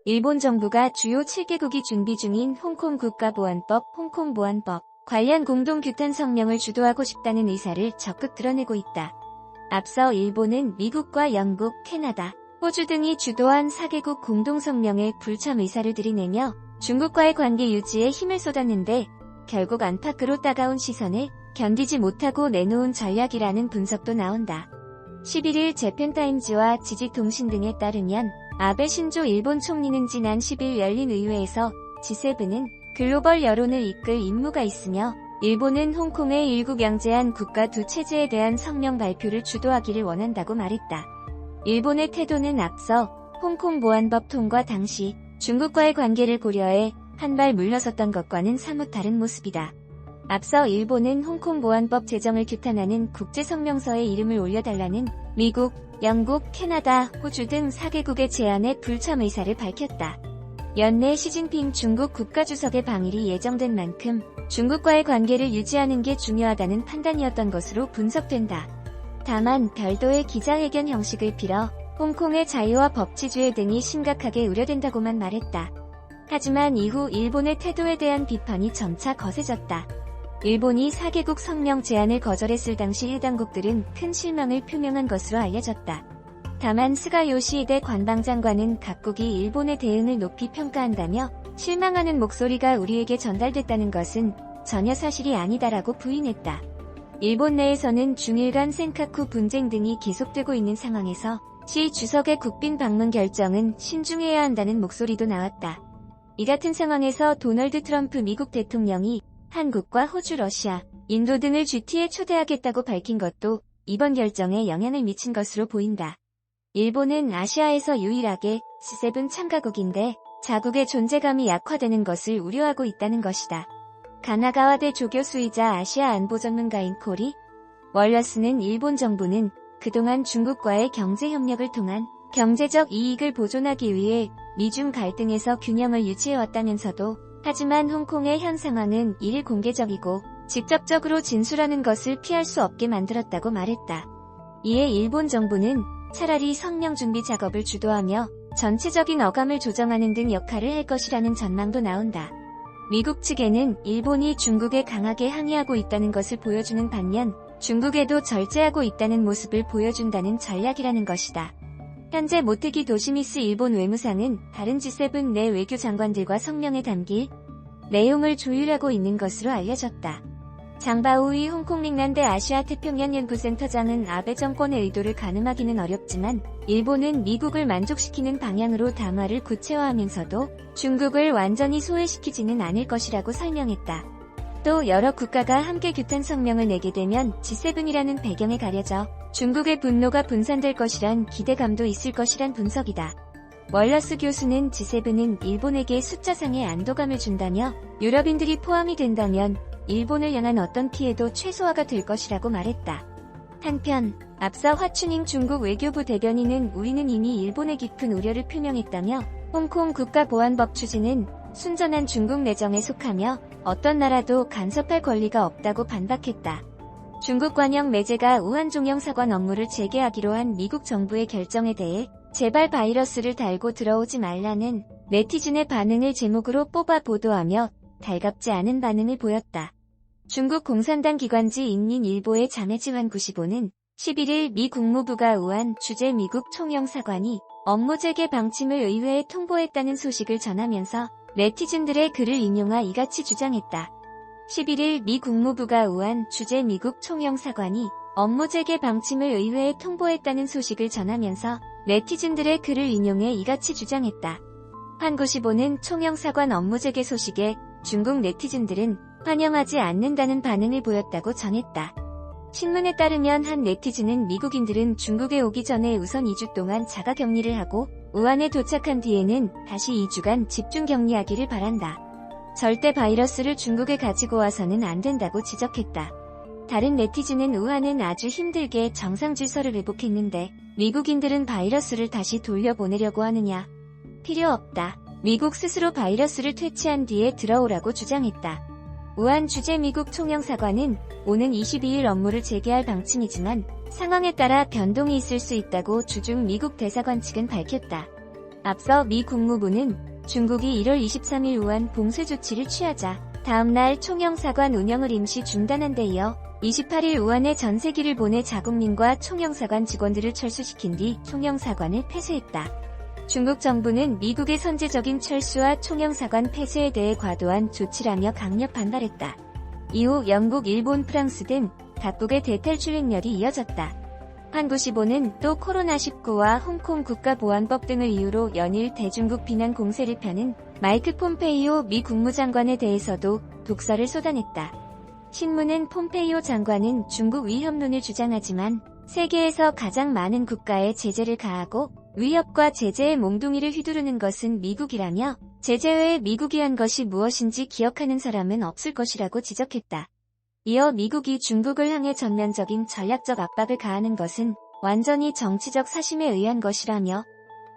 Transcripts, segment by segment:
일본 정부가 주요 7개국이 준비 중인 홍콩 국가보안법, 홍콩보안법 관련 공동규탄 성명을 주도하고 싶다는 의사를 적극 드러내고 있다. 앞서 일본은 미국과 영국, 캐나다, 호주 등이 주도한 4개국 공동성명에 불참 의사를 들이내며 중국과의 관계 유지에 힘을 쏟았는데 결국 안팎으로 따가운 시선을 견디지 못하고 내놓은 전략이라는 분석도 나온다. 11일 재팬타임즈와 지지통신 등에 따르면 아베 신조 일본 총리는 지난 10일 열린 의회에서 G7은 글로벌 여론을 이끌 임무가 있으며 일본은 홍콩의 일국양제한 국가 두 체제에 대한 성명 발표를 주도하기를 원한다고 말했다. 일본의 태도는 앞서 홍콩 보안법 통과 당시 중국과의 관계를 고려해 한 발 물러섰던 것과는 사뭇 다른 모습이다. 앞서 일본은 홍콩 보안법 제정을 규탄하는 국제성명서에 이름을 올려달라는 미국, 영국, 캐나다, 호주 등 4개국의 제안에 불참 의사를 밝혔다. 연내 시진핑 중국 국가주석의 방일이 예정된 만큼 중국과의 관계를 유지하는 게 중요하다는 판단이었던 것으로 분석된다. 다만 별도의 기자회견 형식을 빌어 홍콩의 자유와 법치주의 등이 심각하게 우려된다고만 말했다. 하지만 이후 일본의 태도에 대한 비판이 점차 거세졌다. 일본이 4개국 성명 제안을 거절했을 당시 일당국들은 큰 실망을 표명한 것으로 알려졌다. 다만 스가 요시히데 관방장관은 각국이 일본의 대응을 높이 평가한다며 실망하는 목소리가 우리에게 전달됐다는 것은 전혀 사실이 아니다라고 부인했다. 일본 내에서는 중일 간 센카쿠 분쟁 등이 계속되고 있는 상황에서 시 주석의 국빈 방문 결정은 신중해야 한다는 목소리도 나왔다. 이 같은 상황에서 도널드 트럼프 미국 대통령이 한국과 호주, 러시아, 인도 등을 GT에 초대하겠다고 밝힌 것도 이번 결정에 영향을 미친 것으로 보인다. 일본은 아시아에서 유일하게 G7 참가국인데 자국의 존재감이 약화되는 것을 우려하고 있다는 것이다. 가나가와대 조교수이자 아시아 안보 전문가인 코리 월러스는 일본 정부는 그동안 중국과의 경제협력을 통한 경제적 이익을 보존하기 위해 미중 갈등에서 균형을 유지해왔다면서도 하지만 홍콩의 현 상황은 이를 공개적이고 직접적으로 진술하는 것을 피할 수 없게 만들었다고 말했다. 이에 일본 정부는 차라리 성명 준비 작업을 주도하며 전체적인 어감을 조정하는 등 역할을 할 것이라는 전망도 나온다. 미국 측에는 일본이 중국에 강하게 항의하고 있다는 것을 보여주는 반면 중국에도 절제하고 있다는 모습을 보여준다는 전략이라는 것이다. 현재 모테기 도시미스 일본 외무상은 다른 G7 내 외교장관들과 성명에 담길 내용을 조율하고 있는 것으로 알려졌다. 장바오이 홍콩 링난대 아시아 태평양 연구센터장은 아베 정권의 의도를 가늠하기는 어렵지만 일본은 미국을 만족시키는 방향으로 담화를 구체화하면서도 중국을 완전히 소외시키지는 않을 것이라고 설명했다. 또 여러 국가가 함께 규탄 성명을 내게 되면 G7이라는 배경에 가려져 중국의 분노가 분산될 것이란 기대감도 있을 것이란 분석이다. 월러스 교수는 G7은 일본에게 숫자상의 안도감을 준다며 유럽인들이 포함이 된다면 일본을 향한 어떤 피해도 최소화가 될 것이라고 말했다. 한편 앞서 화춘잉 중국 외교부 대변인은 우리는 이미 일본의 깊은 우려를 표명했다며 홍콩 국가보안법 추진은 순전한 중국 내정에 속하며 어떤 나라도 간섭할 권리가 없다고 반박했다. 중국 관영 매체가 우한 종영사관 업무를 재개하기로 한 미국 정부의 결정에 대해 제발 바이러스를 달고 들어오지 말라는 네티즌의 반응을 제목으로 뽑아 보도하며 달갑지 않은 반응을 보였다. 중국 공산당 기관지 인민일보의 장해지환 95는 11일 미 국무부가 우한 주재 미국 총영사관이 업무 재개 방침을 의회에 통보했다는 소식을 전하면서 네티즌들의 글을 인용하 이같이 주장했다. 11일 미 국무부가 우한 주재 미국 총영사관이 업무 재개 방침을 의회에 통보했다는 소식을 전하면서 네티즌들의 글을 인용해 이같이 주장했다. 환95는 총영사관 업무 재개 소식에 중국 네티즌들은 환영하지 않는다는 반응을 보였다고 전했다. 신문에 따르면 한 네티즌은 미국인들은 중국에 오기 전에 우선 2주 동안 자가격리를 하고 우한에 도착한 뒤에는 다시 2주간 집중격리하기를 바란다. 절대 바이러스를 중국에 가지고 와서는 안 된다고 지적했다. 다른 네티즌은 우한은 아주 힘들게 정상 질서를 회복했는데 미국인들은 바이러스를 다시 돌려보내려고 하느냐. 필요 없다. 미국 스스로 바이러스를 퇴치한 뒤에 들어오라고 주장했다. 우한 주재 미국 총영사관은 오는 22일 업무를 재개할 방침이지만 상황에 따라 변동이 있을 수 있다고 주중 미국 대사관 측은 밝혔다. 앞서 미 국무부는 중국이 1월 23일 우한 봉쇄 조치를 취하자 다음날 총영사관 운영을 임시 중단한 데 이어 28일 우한에 전세기를 보내 자국민과 총영사관 직원들을 철수시킨 뒤 총영사관을 폐쇄했다. 중국 정부는 미국의 선제적인 철수와 총영사관 폐쇄에 대해 과도한 조치라며 강력 반발했다. 이후 영국, 일본, 프랑스 등 각국의 대탈출 행렬이 이어졌다. 한국시보는 또 코로나19와 홍콩 국가보안법 등을 이유로 연일 대중국 비난 공세를 펴는 마이크 폼페이오 미 국무장관에 대해서도 독설을 쏟아냈다. 신문은 폼페이오 장관은 중국 위협론을 주장하지만 세계에서 가장 많은 국가에 제재를 가하고 위협과 제재의 몽둥이를 휘두르는 것은 미국이라며 제재 외에 미국이 한 것이 무엇인지 기억하는 사람은 없을 것이라고 지적했다. 이어 미국이 중국을 향해 전면적인 전략적 압박을 가하는 것은 완전히 정치적 사심에 의한 것이라며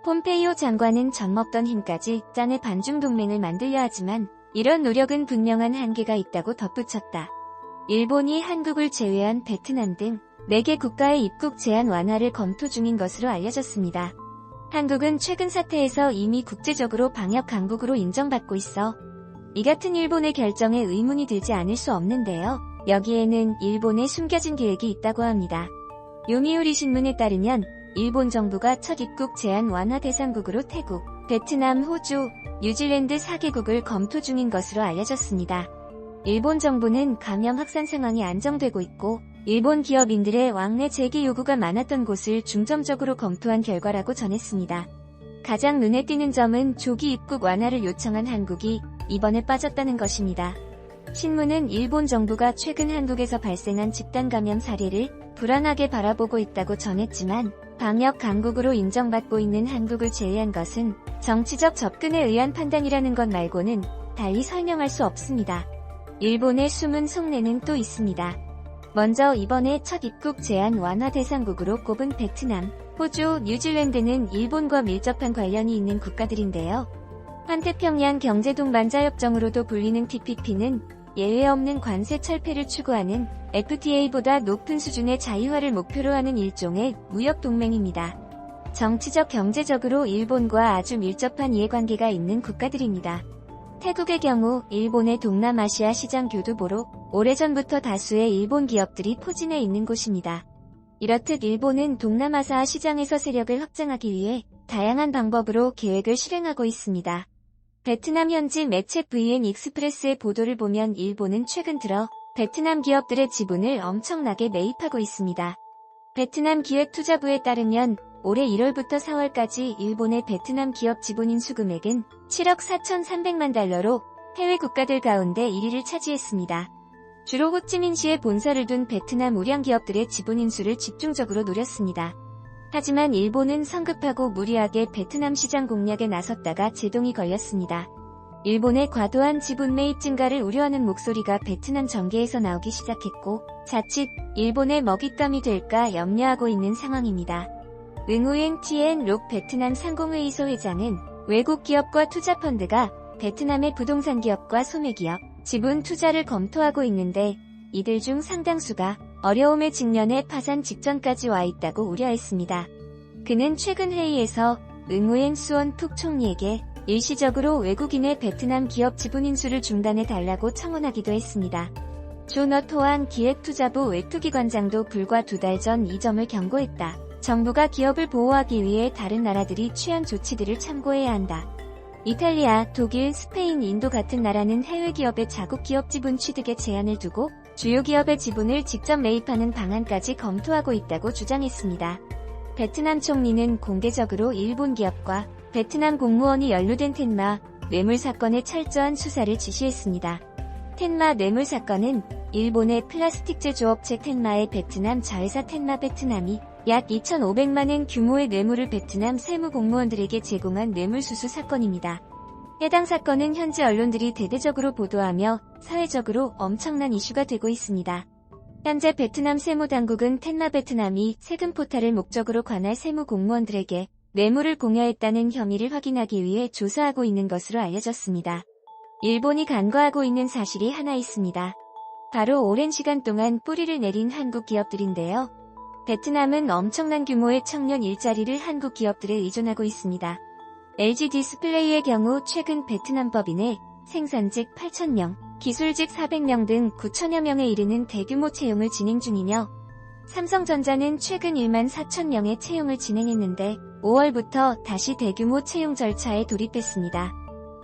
폼페이오 장관은 젖먹던 힘까지 짠의 반중 동맹을 만들려 하지만 이런 노력은 분명한 한계가 있다고 덧붙였다. 일본이 한국을 제외한 베트남 등 4개 국가의 입국 제한 완화를 검토 중인 것으로 알려졌습니다. 한국은 최근 사태에서 이미 국제적으로 방역 강국으로 인정받고 있어 이 같은 일본의 결정에 의문이 들지 않을 수 없는데요. 여기에는 일본의 숨겨진 계획이 있다고 합니다. 요미우리 신문에 따르면 일본 정부가 첫 입국 제한 완화 대상국으로 태국, 베트남, 호주, 뉴질랜드 4개국을 검토 중인 것으로 알려졌습니다. 일본 정부는 감염 확산 상황이 안정되고 있고 일본 기업인들의 왕래 재개 요구가 많았던 곳을 중점적으로 검토한 결과라고 전했습니다. 가장 눈에 띄는 점은 조기 입국 완화를 요청한 한국이 이번에 빠졌다는 것입니다. 신문은 일본 정부가 최근 한국에서 발생한 집단 감염 사례를 불안하게 바라보고 있다고 전했지만 방역 강국으로 인정받고 있는 한국을 제외한 것은 정치적 접근에 의한 판단이라는 것 말고는 달리 설명할 수 없습니다. 일본의 숨은 속내는 또 있습니다. 먼저 이번에 첫 입국 제한 완화 대상국으로 꼽은 베트남, 호주, 뉴질랜드는 일본과 밀접한 관련이 있는 국가들인데요. 환태평양 경제동반자협정으로도 불리는 TPP는 예외 없는 관세 철폐를 추구하는 FTA보다 높은 수준의 자유화를 목표로 하는 일종의 무역 동맹입니다. 정치적 경제적으로 일본과 아주 밀접한 이해관계가 있는 국가들입니다. 태국의 경우 일본의 동남아시아 시장 교두보로 오래전부터 다수의 일본 기업들이 포진해 있는 곳입니다. 이렇듯 일본은 동남아시아 시장에서 세력을 확장하기 위해 다양한 방법으로 계획을 실행하고 있습니다. 베트남 현지 매체 VN 익스프레스의 보도를 보면 일본은 최근 들어 베트남 기업들의 지분을 엄청나게 매입하고 있습니다. 베트남 기획투자부에 따르면 올해 1월부터 4월까지 일본의 베트남 기업 지분 인수 금액은 7억 4,300만 달러로 해외 국가들 가운데 1위를 차지했습니다. 주로 호찌민시에 본사를 둔 베트남 우량 기업들의 지분 인수를 집중적으로 노렸습니다. 하지만 일본은 성급하고 무리하게 베트남 시장 공략에 나섰다가 제동이 걸렸습니다. 일본의 과도한 지분 매입 증가를 우려하는 목소리가 베트남 정계에서 나오기 시작했고 자칫 일본의 먹잇감이 될까 염려하고 있는 상황입니다. 응우엔 티엔 록 베트남 상공회의소 회장은 외국 기업과 투자펀드가 베트남의 부동산 기업과 소매기업, 지분 투자를 검토하고 있는데 이들 중 상당수가 어려움에 직면해 파산 직전까지 와 있다고 우려했습니다. 그는 최근 회의에서 응우엔 수원 푹 총리에게 일시적으로 외국인의 베트남 기업 지분 인수를 중단해 달라고 청원하기도 했습니다. 존 토한 기획투자부 외투기관장도 불과 2달 전 이 점을 경고했다. 정부가 기업을 보호하기 위해 다른 나라들이 취한 조치들을 참고해야 한다. 이탈리아, 독일, 스페인, 인도 같은 나라는 해외 기업의 자국 기업 지분 취득에 제한을 두고 주요 기업의 지분을 직접 매입하는 방안까지 검토하고 있다고 주장했습니다. 베트남 총리는 공개적으로 일본 기업과 베트남 공무원이 연루된 텐마 뇌물 사건의 철저한 수사를 지시했습니다. 텐마 뇌물 사건은 일본의 플라스틱 제조업체 텐마의 베트남 자회사 텐마 베트남이 약 2,500만엔 규모의 뇌물을 베트남 세무 공무원들에게 제공한 뇌물수수 사건입니다. 해당 사건은 현지 언론들이 대대적으로 보도하며 사회적으로 엄청난 이슈가 되고 있습니다. 현재 베트남 세무당국은 텐마 베트남이 세금 포탈을 목적으로 관할 세무 공무원들에게 뇌물을 공여했다는 혐의를 확인하기 위해 조사하고 있는 것으로 알려졌습니다. 일본이 간과하고 있는 사실이 하나 있습니다. 바로 오랜 시간 동안 뿌리를 내린 한국 기업들인데요. 베트남은 엄청난 규모의 청년 일자리를 한국 기업들에 의존하고 있습니다. LG 디스플레이의 경우 최근 베트남 법인 내 생산직 8,000명, 기술직 400명 등 9,000여 명에 이르는 대규모 채용을 진행 중이며 삼성전자는 최근 1만 4,000명의 채용을 진행했는데 5월부터 다시 대규모 채용 절차에 돌입했습니다.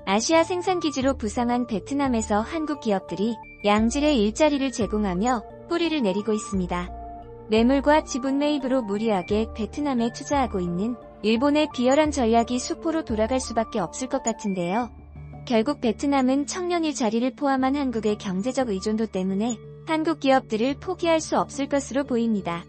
아시아 생산기지로 부상한 베트남에서 한국 기업들이 양질의 일자리를 제공하며 뿌리를 내리고 있습니다. 매물과 지분 매입으로 무리하게 베트남에 투자하고 있는 일본의 비열한 전략이 수포로 돌아갈 수밖에 없을 것 같은데요. 결국 베트남은 청년 일자리를 포함한 한국의 경제적 의존도 때문에 한국 기업들을 포기할 수 없을 것으로 보입니다.